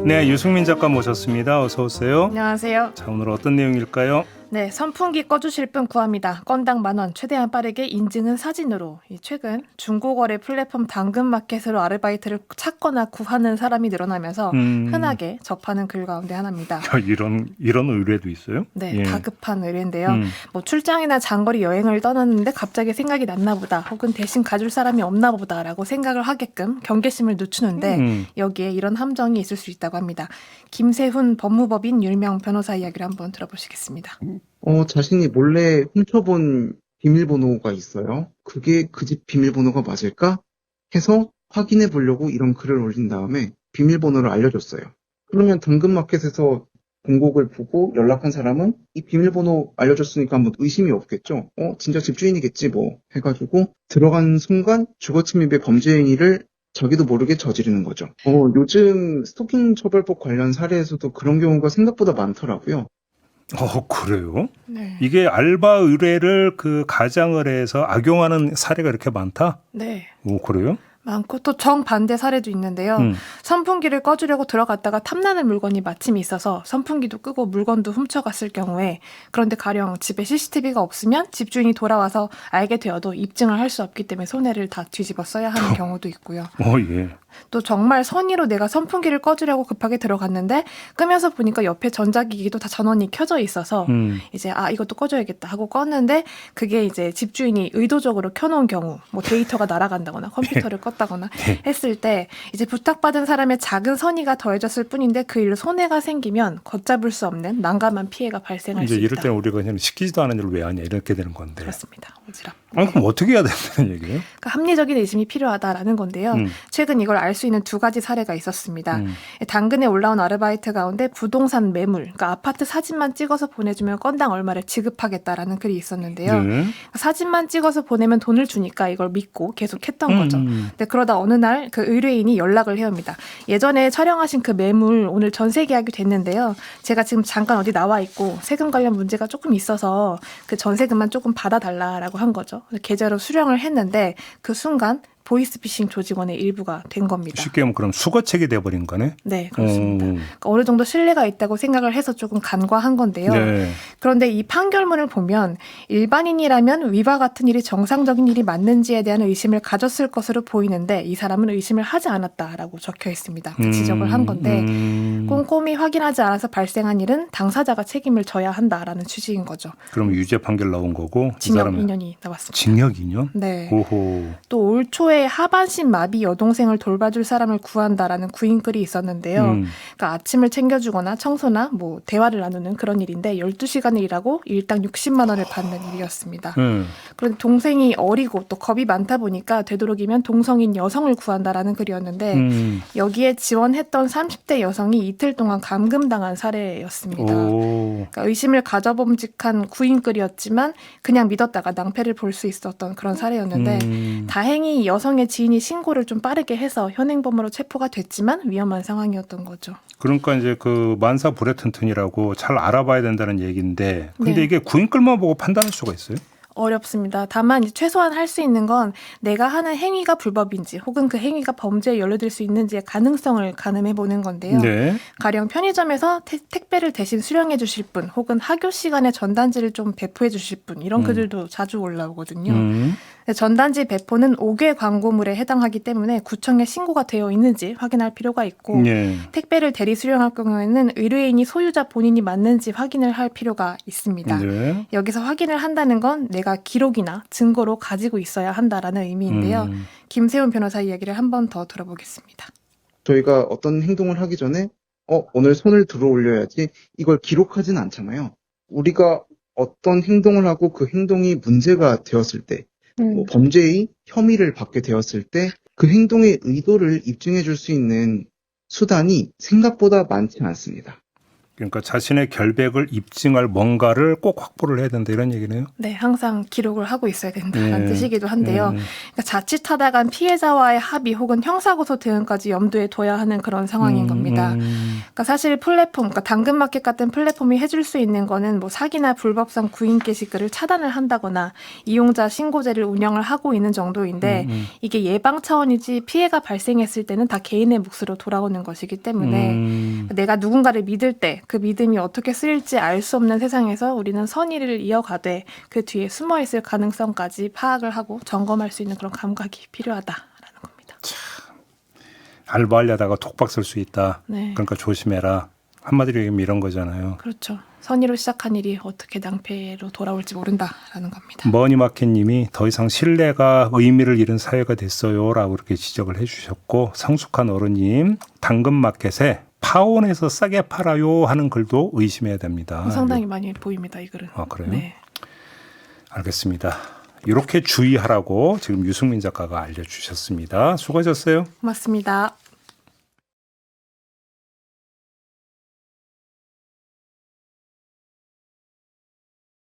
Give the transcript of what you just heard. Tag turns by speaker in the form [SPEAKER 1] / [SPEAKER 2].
[SPEAKER 1] 네, 유승민 작가 모셨습니다. 어서 오세요.
[SPEAKER 2] 안녕하세요.
[SPEAKER 1] 자, 오늘 어떤 내용일까요?
[SPEAKER 2] 네, 선풍기 꺼주실 분 구합니다. 건당 10,000원, 최대한 빠르게 인증은 사진으로. 최근 중고거래 플랫폼 당근마켓으로 아르바이트를 찾거나 구하는 사람이 늘어나면서 흔하게 접하는 글 가운데 하나입니다.
[SPEAKER 1] 이런 의뢰도 있어요?
[SPEAKER 2] 네,
[SPEAKER 1] 예.
[SPEAKER 2] 다급한 의뢰인데요. 뭐 출장이나 장거리 여행을 떠났는데 갑자기 생각이 났나 보다, 혹은 대신 가줄 사람이 없나 보다라고 생각을 하게끔 경계심을 늦추는데 여기에 이런 함정이 있을 수 있다고 합니다. 김세훈 법무법인 유명 변호사 이야기를 한번 들어보시겠습니다.
[SPEAKER 3] 자신이 몰래 훔쳐본 비밀번호가 있어요. 그게 그 집 비밀번호가 맞을까? 해서 확인해 보려고 이런 글을 올린 다음에 비밀번호를 알려줬어요. 그러면 당근마켓에서 공곡을 보고 연락한 사람은 이 비밀번호 알려줬으니까 뭐 의심이 없겠죠? 진짜 집주인이겠지 뭐 해가지고 들어간 순간 주거침입의 범죄 행위를 자기도 모르게 저지르는 거죠. 요즘 스토킹 처벌법 관련 사례에서도 그런 경우가 생각보다 많더라고요.
[SPEAKER 1] 그래요?
[SPEAKER 2] 네.
[SPEAKER 1] 이게 알바 의뢰를 그 가장을 해서 악용하는 사례가 이렇게 많다?
[SPEAKER 2] 네.
[SPEAKER 1] 오, 그래요?
[SPEAKER 2] 많고 또 정반대 사례도 있는데요. 선풍기를 꺼주려고 들어갔다가 탐나는 물건이 마침 있어서 선풍기도 끄고 물건도 훔쳐갔을 경우에, 그런데 가령 집에 CCTV가 없으면 집주인이 돌아와서 알게 되어도 입증을 할 수 없기 때문에 손해를 다 뒤집어 써야 하는 경우도 있고요.
[SPEAKER 1] 예.
[SPEAKER 2] 또 정말 선의로 내가 선풍기를 꺼주려고 급하게 들어갔는데 끄면서 보니까 옆에 전자기기도 다 전원이 켜져 있어서 이제 이것도 꺼줘야겠다 하고 껐는데 그게 이제 집주인이 의도적으로 켜놓은 경우, 뭐 데이터가 날아간다거나 컴퓨터를 껐다거나 했을 때 이제 부탁받은 사람의 작은 선의가 더해졌을 뿐인데 그 일로 손해가 생기면 걷잡을 수 없는 난감한 피해가 발생할 수
[SPEAKER 1] 이제
[SPEAKER 2] 있다.
[SPEAKER 1] 이럴 때는 우리가 그냥 시키지도 않은 일을 왜 하냐 이렇게 되는 건데.
[SPEAKER 2] 그렇습니다. 오지랖.
[SPEAKER 1] 그럼 어떻게 해야 된다는 얘기예요?
[SPEAKER 2] 그러니까 합리적인 의심이 필요하다라는 건데요. 최근 이걸 알 수 있는 두 가지 사례가 있었습니다. 당근에 올라온 아르바이트 가운데 부동산 매물, 그러니까 아파트 사진만 찍어서 보내주면 건당 얼마를 지급하겠다라는 글이 있었는데요.
[SPEAKER 1] 네.
[SPEAKER 2] 사진만 찍어서 보내면 돈을 주니까 이걸 믿고 계속 했던 거죠. 근데 그러다 어느 날 그 의뢰인이 연락을 해옵니다. 예전에 촬영하신 그 매물 오늘 전세 계약이 됐는데요. 제가 지금 잠깐 어디 나와 있고 세금 관련 문제가 조금 있어서 그 전세금만 조금 받아달라라고 한 거죠. 계좌로 수령을 했는데 그 순간 보이스피싱 조직원의 일부가 된 겁니다.
[SPEAKER 1] 쉽게 하면 그럼 수거책이 돼버린 거네?
[SPEAKER 2] 네, 그렇습니다. 그러니까 어느 정도 신뢰가 있다고 생각을 해서 조금 간과한 건데요.
[SPEAKER 1] 네.
[SPEAKER 2] 그런데 이 판결문을 보면 일반인이라면 위와 같은 일이 정상적인 일이 맞는지에 대한 의심을 가졌을 것으로 보이는데 이 사람은 의심을 하지 않았다라고 적혀 있습니다. 지적을 한 건데 꼼꼼히 확인하지 않아서 발생한 일은 당사자가 책임을 져야 한다라는 취지인 거죠.
[SPEAKER 1] 그럼 유죄 판결 나온 거고
[SPEAKER 2] 징역 2년이 나왔습니다.
[SPEAKER 1] 징역 2년?
[SPEAKER 2] 네.
[SPEAKER 1] 오호.
[SPEAKER 2] 또 올 초에 하반신 마비 여동생을 돌봐줄 사람을 구한다라는 구인글이 있었는데요. 그러니까 아침을 챙겨주거나 청소나 뭐 대화를 나누는 그런 일인데 12시간을 일하고 일당 60만 원을 받는 일이었습니다. 그런데 동생이 어리고 또 겁이 많다 보니까 되도록이면 동성인 여성을 구한다라는 글이었는데 여기에 지원했던 30대 여성이 이틀 동안 감금당한 사례였습니다. 그러니까 의심을 가져봄직한 구인글이었지만 그냥 믿었다가 낭패를 볼 수 있었던 그런 사례였는데 다행히 여성의 지인이 신고를 좀 빠르게 해서 현행범으로 체포가 됐지만 위험한 상황이었던 거죠.
[SPEAKER 1] 그러니까 이제 그 만사 불에튼튼이라고 잘 알아봐야 된다는 얘기인데 근데
[SPEAKER 2] 네.
[SPEAKER 1] 이게 구인글만 보고 판단할 수가 있어요?
[SPEAKER 2] 어렵습니다. 다만 최소한 할 수 있는 건 내가 하는 행위가 불법인지 혹은 그 행위가 범죄에 연루될 수 있는지의 가능성을 가늠해 보는 건데요.
[SPEAKER 1] 네.
[SPEAKER 2] 가령 편의점에서 택배를 대신 수령해 주실 분 혹은 학교 시간에 전단지를 좀 배포해 주실 분 이런 글들도 자주 올라오거든요. 전단지 배포는 5개 광고물에 해당하기 때문에 구청에 신고가 되어 있는지 확인할 필요가 있고 택배를 대리 수령할 경우에는 의뢰인이 소유자 본인이 맞는지 확인을 할 필요가 있습니다.
[SPEAKER 1] 네.
[SPEAKER 2] 여기서 확인을 한다는 건 내가 기록이나 증거로 가지고 있어야 한다라는 의미인데요. 김세훈 변호사 이야기를 한 번 더 들어보겠습니다.
[SPEAKER 3] 저희가 어떤 행동을 하기 전에 오늘 손을 들어 올려야지 이걸 기록하진 않잖아요. 우리가 어떤 행동을 하고 그 행동이 문제가 되었을 때 뭐 범죄의 혐의를 받게 되었을 때 그 행동의 의도를 입증해 줄 수 있는 수단이 생각보다 많지 않습니다.
[SPEAKER 1] 그러니까 자신의 결백을 입증할 뭔가를 꼭 확보를 해야 된다 이런 얘기네요.
[SPEAKER 2] 네, 항상 기록을 하고 있어야 된다는
[SPEAKER 1] 네.
[SPEAKER 2] 뜻이기도 한데요. 그러니까 자칫하다간 피해자와의 합의 혹은 형사고소 대응까지 염두에 둬야 하는 그런 상황인 겁니다. 그러니까 사실 플랫폼, 그러니까 당근마켓 같은 플랫폼이 해줄 수 있는 거는 뭐 사기나 불법성 구인 게시글을 차단을 한다거나 이용자 신고제를 운영을 하고 있는 정도인데 이게 예방 차원이지 피해가 발생했을 때는 다 개인의 몫으로 돌아오는 것이기 때문에 내가 누군가를 믿을 때 그 믿음이 어떻게 쓰일지 알 수 없는 세상에서 우리는 선의를 이어가되 그 뒤에 숨어있을 가능성까지 파악을 하고 점검할 수 있는 그런 감각이 필요하다라는 겁니다.
[SPEAKER 1] 알바하려다가 독박 쓸 수 있다.
[SPEAKER 2] 네.
[SPEAKER 1] 그러니까 조심해라. 한마디로 얘기하면 이런 거잖아요.
[SPEAKER 2] 그렇죠. 선의로 시작한 일이 어떻게 낭패로 돌아올지 모른다라는 겁니다.
[SPEAKER 1] 머니마켓님이 더 이상 신뢰가 의미를 잃은 사회가 됐어요라고 이렇게 지적을 해주셨고 성숙한 어른님 당근마켓에 파원에서 싸게 팔아요 하는 글도 의심해야 됩니다.
[SPEAKER 2] 상당히 많이 보입니다. 이 글은.
[SPEAKER 1] 아 그래요?
[SPEAKER 2] 네.
[SPEAKER 1] 알겠습니다. 이렇게 주의하라고 지금 유승민 작가가 알려주셨습니다. 수고하셨어요.
[SPEAKER 2] 고맙습니다.